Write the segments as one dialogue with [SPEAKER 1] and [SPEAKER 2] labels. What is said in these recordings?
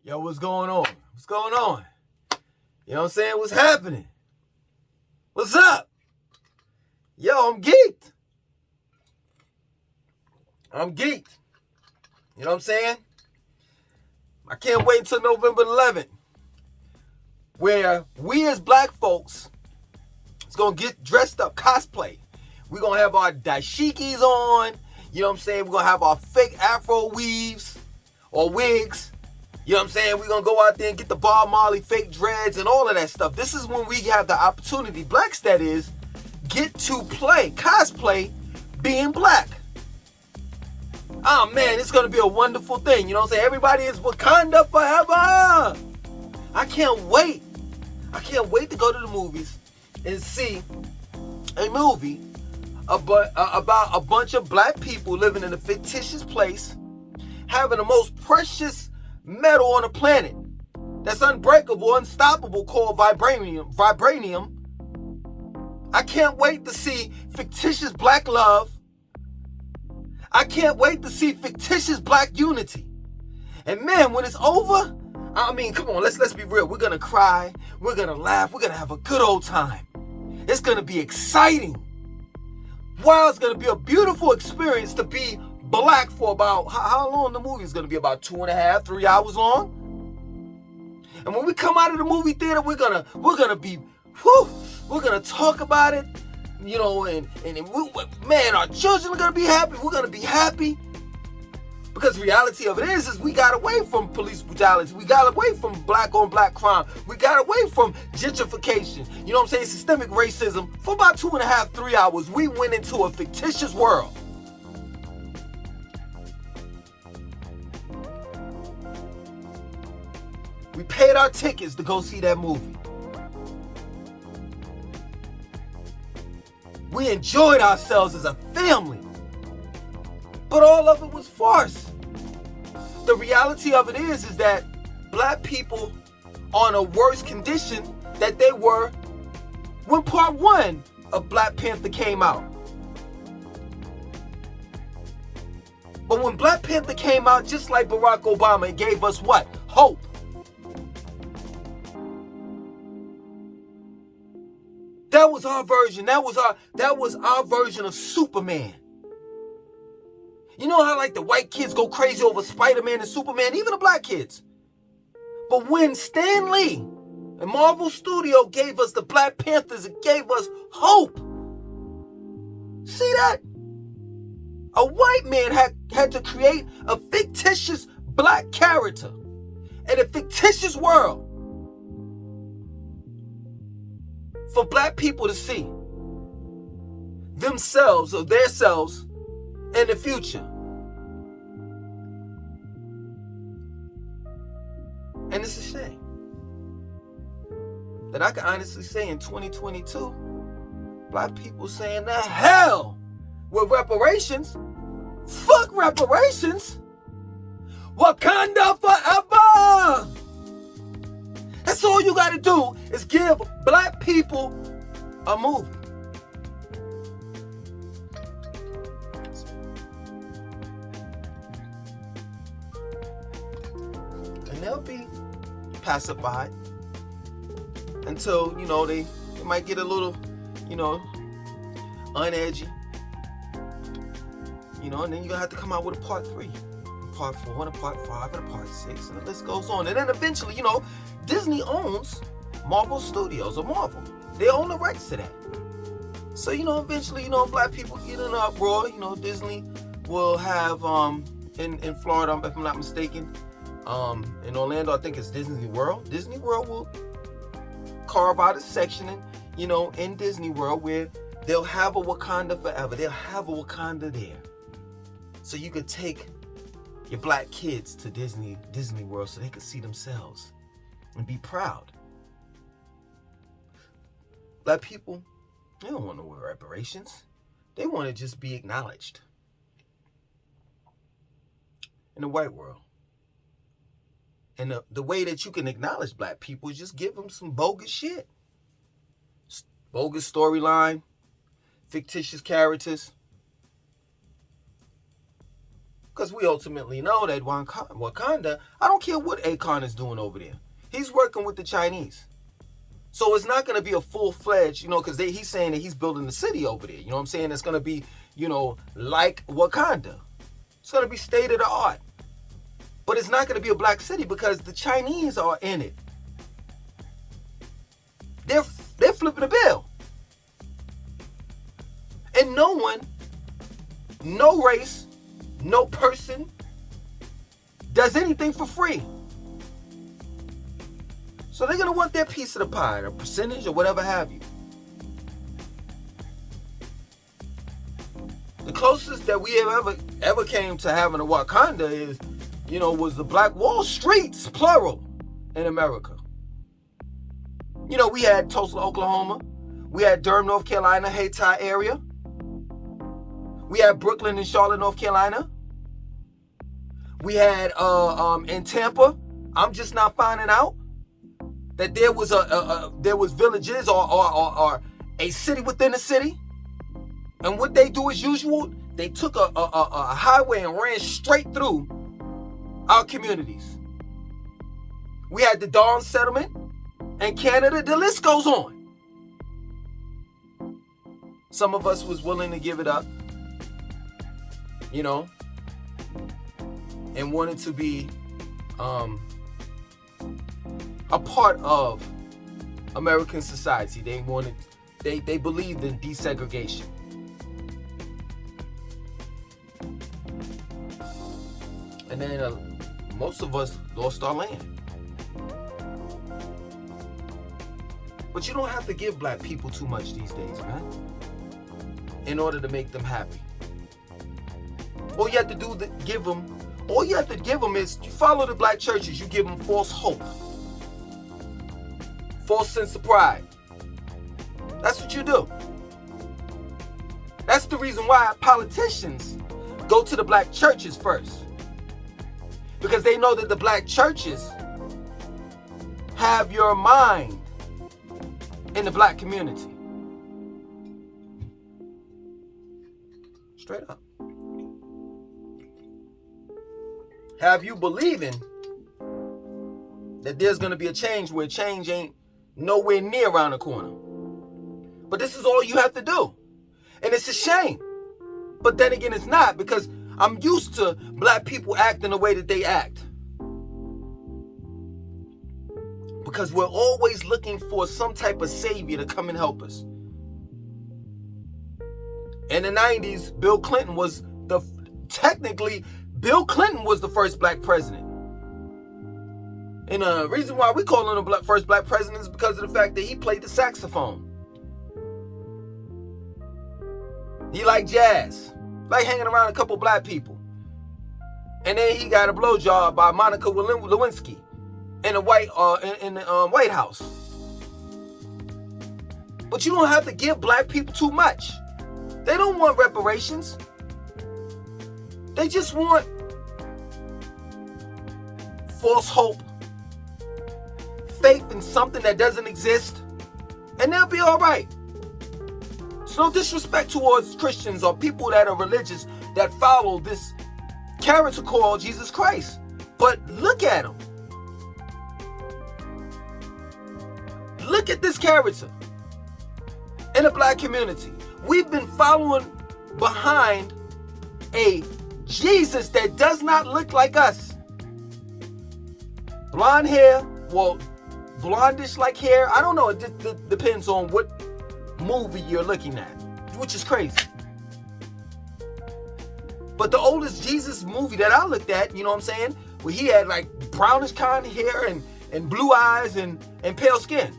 [SPEAKER 1] Yo, what's going on? What's going on? You know what I'm saying? What's happening? What's up? Yo, I'm geeked. You know what I'm saying? I can't wait until November 11th, where we as black folks is going to get dressed up, cosplay. We're going to have our dashikis on. You know what I'm saying? We're going to have our fake afro weaves or wigs. You know what I'm saying? We're going to go out there and get the Bob Marley fake dreads and all of that stuff. This is when we have the opportunity, blacks that is, get to play, cosplay, being black. Oh man, it's going to be a wonderful thing. You know what I'm saying? Everybody is Wakanda forever. I can't wait. I can't wait to go to the movies and see a movie about a bunch of black people living in a fictitious place, having the most precious metal on the planet that's unbreakable, unstoppable, called vibranium. I can't wait to see fictitious black love. I can't wait to see fictitious black unity. And man, when it's over, I mean, come on, let's be real. We're gonna cry, we're gonna laugh, we're gonna have a good old time. It's gonna be exciting. Wow, it's gonna be a beautiful experience to be black for about, how long the movie is gonna be? About 2.5, 3 hours long. And when we come out of the movie theater, we're gonna be, we're gonna talk about it, you know, and man, our children are gonna be happy. We're gonna be happy. Because the reality of it is we got away from police brutality. We got away from black on black crime. We got away from gentrification. You know what I'm saying? Systemic racism. For about 2.5, 3 hours, we went into a fictitious world. We paid our tickets to go see that movie. We enjoyed ourselves as a family. But all of it was farce. The reality of it is that black people are in a worse condition that they were when part 1 of Black Panther came out. But when Black Panther came out, just like Barack Obama, it gave us what? Hope. That was our version. That was our version of Superman. You know how like the white kids go crazy over Spider-Man and Superman, even the black kids. But when Stan Lee and Marvel Studio gave us the Black Panthers, it gave us hope. See that? A white man had to create a fictitious black character in a fictitious world for black people to see themselves or theirselves in the future. And it's a shame that I can honestly say in 2022, black people saying the hell with reparations. Fuck reparations. Wakanda forever. That's all you gotta do is give black people a movie. And they'll be pacified until, you know, they might get a little, you know, unedgy. You know, and then you're gonna have to come out with a part 3, part 4, and a part 5, and a part 6, and the list goes on. And then eventually, you know, Disney owns Marvel Studios or Marvel. They own the rights to that. So, you know, eventually, you know, black people get in an uproar. You know, Disney will have in Florida, if I'm not mistaken, in Orlando, I think it's Disney World. Disney World will carve out a section, you know, in Disney World where they'll have a Wakanda forever. They'll have a Wakanda there. So you could take your black kids to Disney World so they could see themselves and be proud. Black people, they don't want no reparations. They want to just be acknowledged. In the white world. And the way that you can acknowledge black people is just give them some bogus shit. Bogus storyline, fictitious characters. Because we ultimately know that Wakanda, I don't care what Akon is doing over there. He's working with the Chinese. So it's not going to be a full-fledged, because he's saying that he's building the city over there. You know what I'm saying? It's going to be, like Wakanda. It's going to be state-of-the-art. But it's not going to be a black city because the Chinese are in it. They're flipping the bill. And no one, no race, no person does anything for free. So they're going to want their piece of the pie, a percentage or whatever have you. The closest that we have ever came to having a Wakanda is, was the Black Wall Streets, plural, in America. We had Tulsa, Oklahoma. We had Durham, North Carolina, Hayti area. We had Brooklyn and Charlotte, North Carolina. We had in Tampa. I'm just not finding out that there was there was villages or a city within a city. And what they do as usual, they took a highway and ran straight through our communities. We had the Dawn settlement in Canada. The list goes on. Some of us was willing to give it up, and wanted to be a part of American society. They believed in desegregation. And then most of us lost our land. But you don't have to give black people too much these days, man, in order to make them happy. All you have to give them is you follow the black churches, you give them false hope, false sense of pride. That's what you do. That's the reason why politicians go to the black churches first. Because they know that the black churches have your mind in the black community. Straight up. Have you believing that there's going to be a change where change ain't nowhere near around the corner. But this is all you have to do. And it's a shame. But then again, it's not, because I'm used to black people acting the way that they act. Because we're always looking for some type of savior to come and help us. In the 90s, Bill Clinton was the first black president. And the reason why we call him the first black president is because of the fact that he played the saxophone. He liked jazz, like hanging around a couple black people. And then he got a blowjob by Monica Lewinsky in the White House. But you don't have to give black people too much. They don't want reparations. They just want false hope, faith in something that doesn't exist, and they'll be all right. So no disrespect towards Christians or people that are religious that follow this character called Jesus Christ. But look at him. Look at this character in the black community. We've been following behind a Jesus that does not look like us. Blonde hair, well, blondish like hair. I don't know. It depends on what movie you're looking at, which is crazy. But the oldest Jesus movie that I looked at, you know what I'm saying, where he had like brownish kind of hair and blue eyes and pale skin.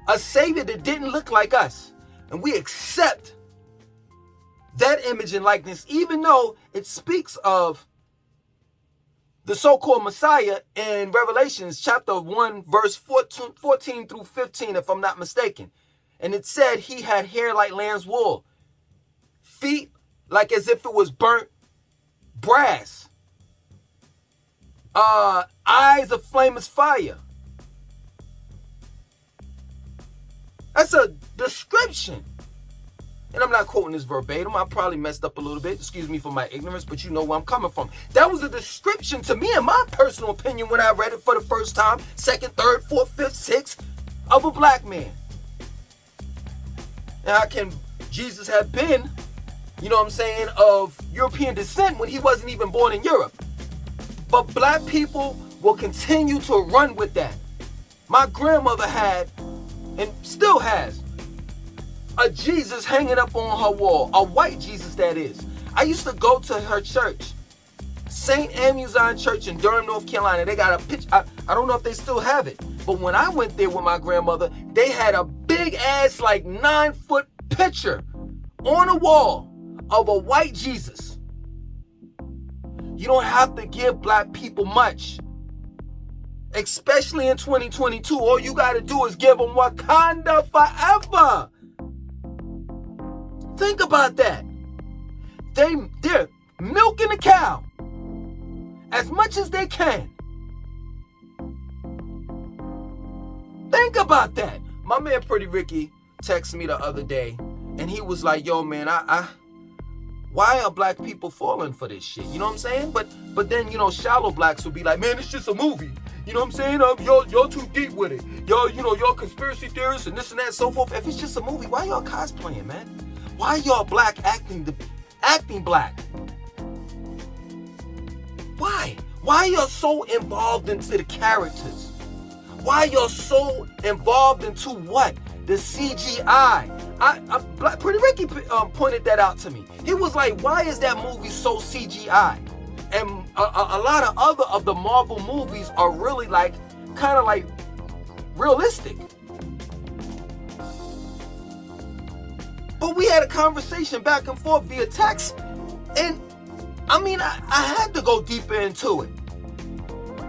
[SPEAKER 1] A savior that didn't look like us. And we accept that image and likeness, even though it speaks of the so-called Messiah in Reparations chapter 1, verse 14 through 15, if I'm not mistaken. And it said he had hair like lamb's wool, feet like as if it was burnt brass, eyes of flame as fire. That's a description and I'm not quoting this verbatim, I probably messed up a little bit, excuse me for my ignorance, but you know where I'm coming from. That was a description to me, in my personal opinion, when I read it for the first time, second, third, fourth, fifth, sixth, of a black man. And how can Jesus have been, you know what I'm saying, of European descent when he wasn't even born in Europe? But black people will continue to run with that. My grandmother had, and still has, a Jesus hanging up on her wall, a white Jesus that is. I used to go to her church, St. Amusine Church in Durham, North Carolina. They got a picture, I don't know if they still have it, but when I went there with my grandmother, they had a big ass, like 9-foot picture on a wall of a white Jesus. You don't have to give black people much, especially in 2022. All you got to do is give them Wakanda forever. Think about that. They're milking the cow as much as they can. Think about that. My man Pretty Ricky texted me the other day, and he was like, yo, man, why are black people falling for this shit? You know what I'm saying? But then, you know, shallow blacks would be like, man, it's just a movie. You know what I'm saying? Y'all too deep with it. Y'all conspiracy theorists and this and that and so forth. If it's just a movie, why y'all cosplaying, man? Why y'all black acting black? Why? Why y'all so involved into the characters? Why y'all so involved into what? The CGI. Pretty Ricky pointed that out to me. He was like, why is that movie so CGI? And a lot of other of the Marvel movies are really like, kind of like realistic. But we had a conversation back and forth via text, and I mean, I had to go deeper into it.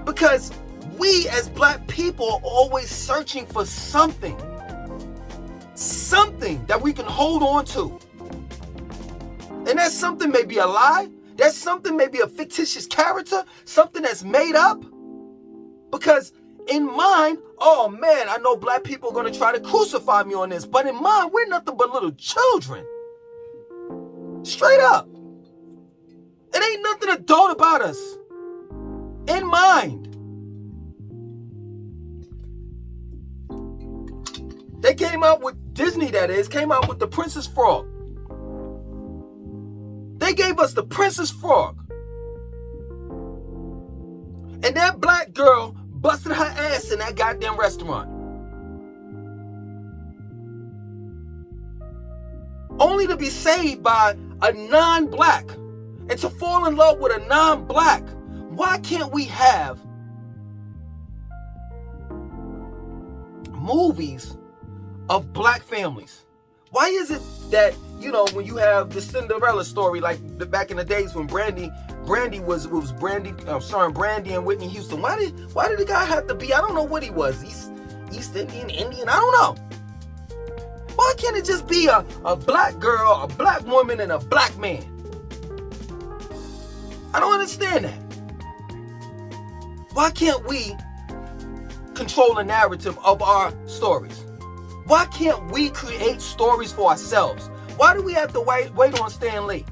[SPEAKER 1] Because we as black people are always searching for something that we can hold on to. And that something may be a lie, that something may be a fictitious character, something that's made up. Because in mind, oh man, I know black people are going to try to crucify me on this, but in mind, we're nothing but little children. Straight up. It ain't nothing adult about us. In mind. They came out with, Disney that is, came out with the Princess Frog. They gave us the Princess Frog. And that black girl busted her ass in that goddamn restaurant. Only to be saved by a non-black. And to fall in love with a non-black. Why can't we have movies of black families? Why is it that, you know, when you have the Cinderella story, like back in the days when Brandy was Brandy, starring Brandy and Whitney Houston. Why did the guy have to be, I don't know what he was, East Indian, I don't know. Why can't it just be a black girl, a black woman, and a black man? I don't understand that. Why can't we control the narrative of our stories? Why can't we create stories for ourselves? Why do we have to wait on Stan Lee?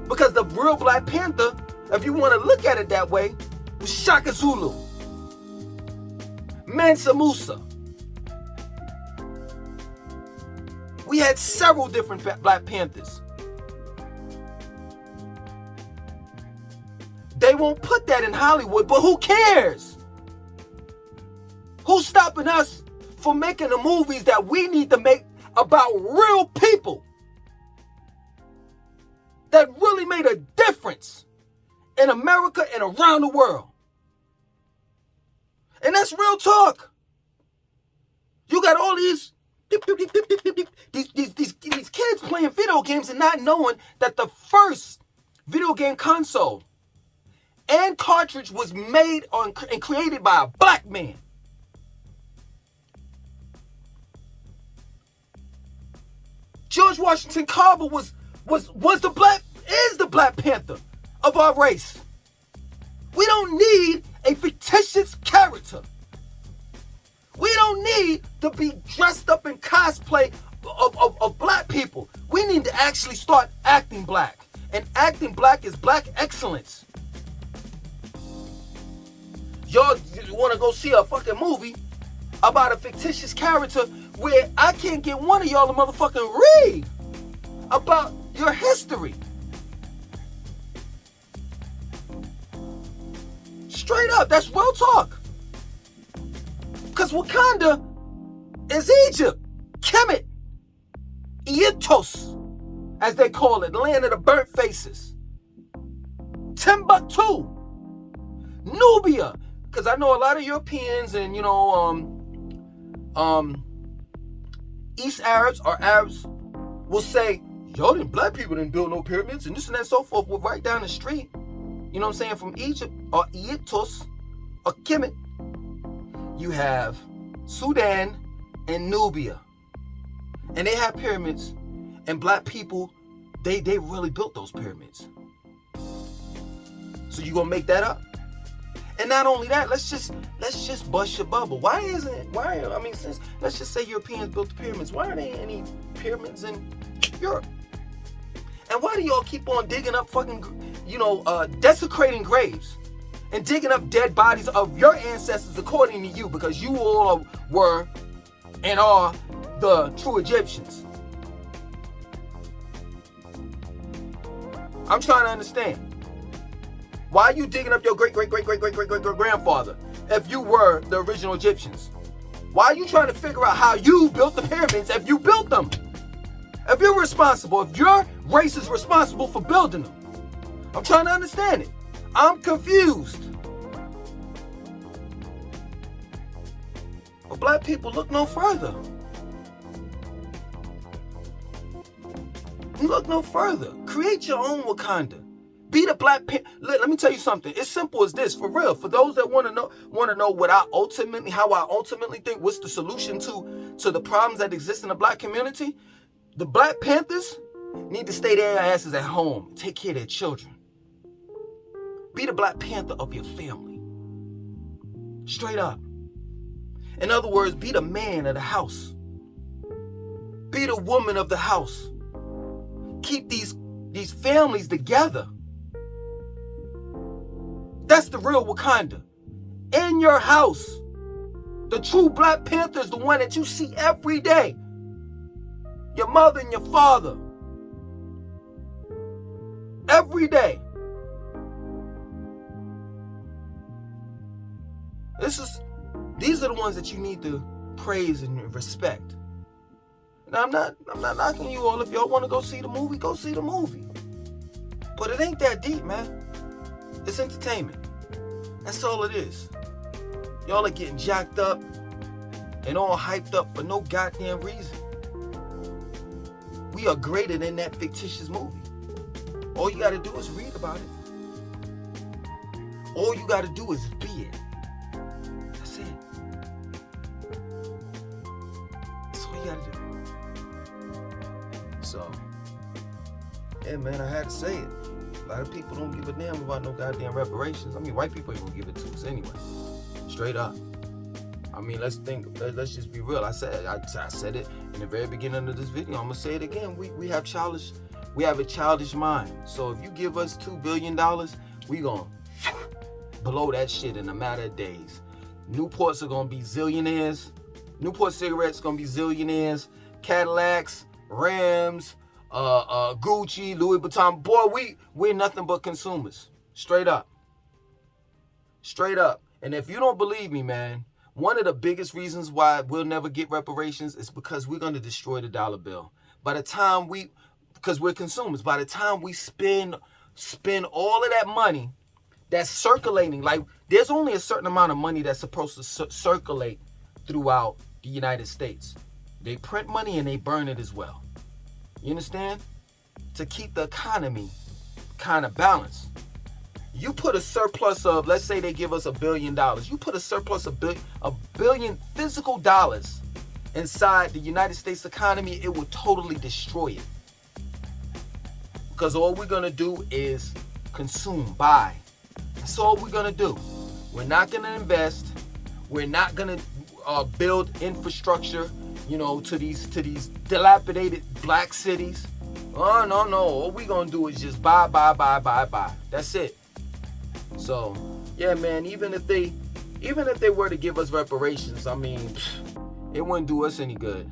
[SPEAKER 1] Because the real Black Panther, if you want to look at it that way, was Shaka Zulu, Mansa Musa. We had several different Black Panthers. They won't put that in Hollywood, but who cares? Who's stopping us from making the movies that we need to make about real people that really made a difference in America and around the world? And that's real talk. You got all these kids playing video games and not knowing that the first video game console and cartridge was made and created by a black man. George Washington Carver is the Black Panther of our race. We don't need a fictitious character. We don't need to be dressed up in cosplay of black people. We need to actually start acting black. And acting black is black excellence. Y'all want to go see a fucking movie about a fictitious character where I can't get one of y'all to motherfucking read about your history. Straight up, that's real talk. Because Wakanda is Egypt, Kemet, Itos, as they call it, the land of the burnt faces. Timbuktu, Nubia, because I know a lot of Europeans and, East Arabs or Arabs will say, yo, them black people didn't build no pyramids and this and that and so forth. We're right down the street, you know what I'm saying, from Egypt or Itos or Kemet. You have Sudan and Nubia. And they have pyramids, and black people, they really built those pyramids. So you gonna make that up? And not only that, let's just bust your bubble. Since let's just say Europeans built the pyramids, why aren't there any pyramids in Europe? And why do y'all keep on digging up fucking, desecrating graves and digging up dead bodies of your ancestors according to you, because you all were and are the true Egyptians? I'm trying to understand. Why are you digging up your great-great-great-great-great-great-great-grandfather if you were the original Egyptians? Why are you trying to figure out how you built the pyramids if you built them? If you're responsible, if your race is responsible for building them. I'm trying to understand it. I'm confused. But black people, look no further. Look no further. Create your own Wakanda. Be the Black Panther. Let me tell you something. It's simple as this, for real. For those that want to know how I ultimately think what's the solution to the problems that exist in the black community. The Black Panthers need to stay their asses at home. Take care of their children. Be the Black Panther of your family. Straight up. In other words, be the man of the house. Be the woman of the house. Keep these families together. That's the real Wakanda. In your house. The true Black Panther is the one that you see every day. Your mother and your father. Every day. These are the ones that you need to praise and respect. Now, I'm not knocking you all. If y'all want to go see the movie, go see the movie. But it ain't that deep, man. It's entertainment. That's all it is. Y'all are getting jacked up and all hyped up for no goddamn reason. We are greater than that fictitious movie. All you got to do is read about it. All you got to do is be it. That's it. That's all you got to do. So, yeah, man, I had to say it. A lot of people don't give a damn about no goddamn reparations. I mean, white people ain't gonna give it to us anyway. Straight up. I mean, let's just be real. I said it in the very beginning of this video. I'm gonna say it again. We have a childish mind. So if you give us $2 billion, we gonna blow that shit in a matter of days. Newports are gonna be zillionaires. Newport cigarettes gonna be zillionaires. Cadillacs, Rams, Gucci, Louis Vuitton. Boy, we're nothing but consumers. Straight up. Straight up. And if you don't believe me, man, one of the biggest reasons why we'll never get reparations is because we're going to destroy the dollar bill. Because we're consumers, by the time we spend all of that money that's circulating, like there's only a certain amount of money that's supposed to circulate throughout the United States. They print money and they burn it as well. You understand? To keep the economy kind of balanced. You put a surplus of, let's say they give us $1 billion. You put a surplus of a billion physical dollars inside the United States economy, it will totally destroy it. Because all we're going to do is consume, buy. That's all we're going to do. We're not going to invest. We're not going to build infrastructure. to these dilapidated black cities. Oh, no. All we gonna do is just buy. That's it. So, yeah, man, even if they were to give us reparations, I mean, it wouldn't do us any good.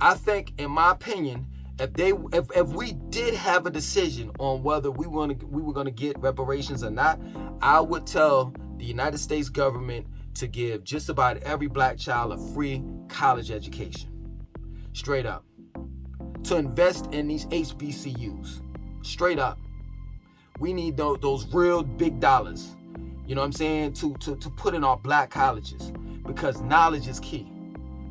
[SPEAKER 1] I think, in my opinion, if we did have a decision on whether we were gonna get reparations or not, I would tell the United States government to give just about every black child a free college education. Straight up. To invest in these HBCUs. Straight up. We need those real big dollars, you know what I'm saying, to put in our black colleges, because knowledge is key.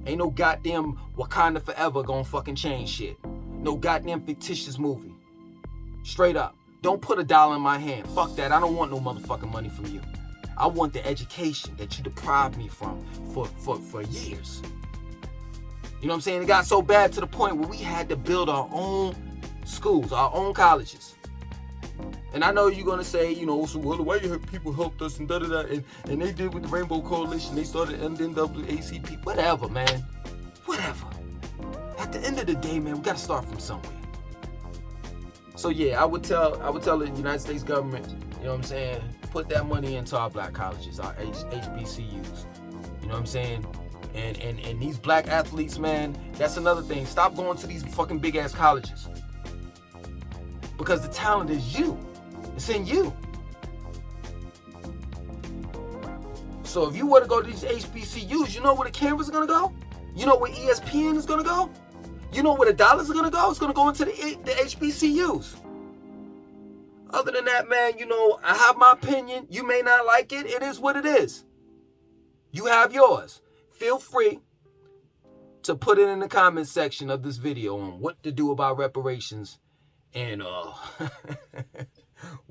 [SPEAKER 1] Ain't no goddamn Wakanda Forever gonna fucking change shit. No goddamn fictitious movie. Straight up. Don't put $1 in my hand. Fuck that. I don't want no motherfucking money from you. I want the education that you deprived me from for years. You know what I'm saying? It got so bad to the point where we had to build our own schools, our own colleges. And I know you're going to say, so well, the white people helped us and da-da-da, and they did with the Rainbow Coalition. They started NAACP. Whatever, man. Whatever. At the end of the day, man, we got to start from somewhere. So, yeah, I would tell the United States government, you know what I'm saying, put that money into our black colleges, our HBCUs. You know what I'm saying? And these black athletes, man, that's another thing. Stop going to these fucking big-ass colleges. Because the talent is you. It's in you. So if you were to go to these HBCUs, you know where the cameras are going to go? You know where ESPN is going to go? You know where the dollars are going to go? It's going to go into the HBCUs. Other than that, man, I have my opinion. You may not like it. It is what it is. You have yours. Feel free to put it in the comment section of this video on what to do about reparations and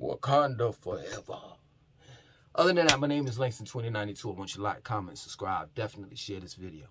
[SPEAKER 1] Wakanda forever. Other than that, my name is Langston2092. I want you to like, comment, subscribe. Definitely share this video.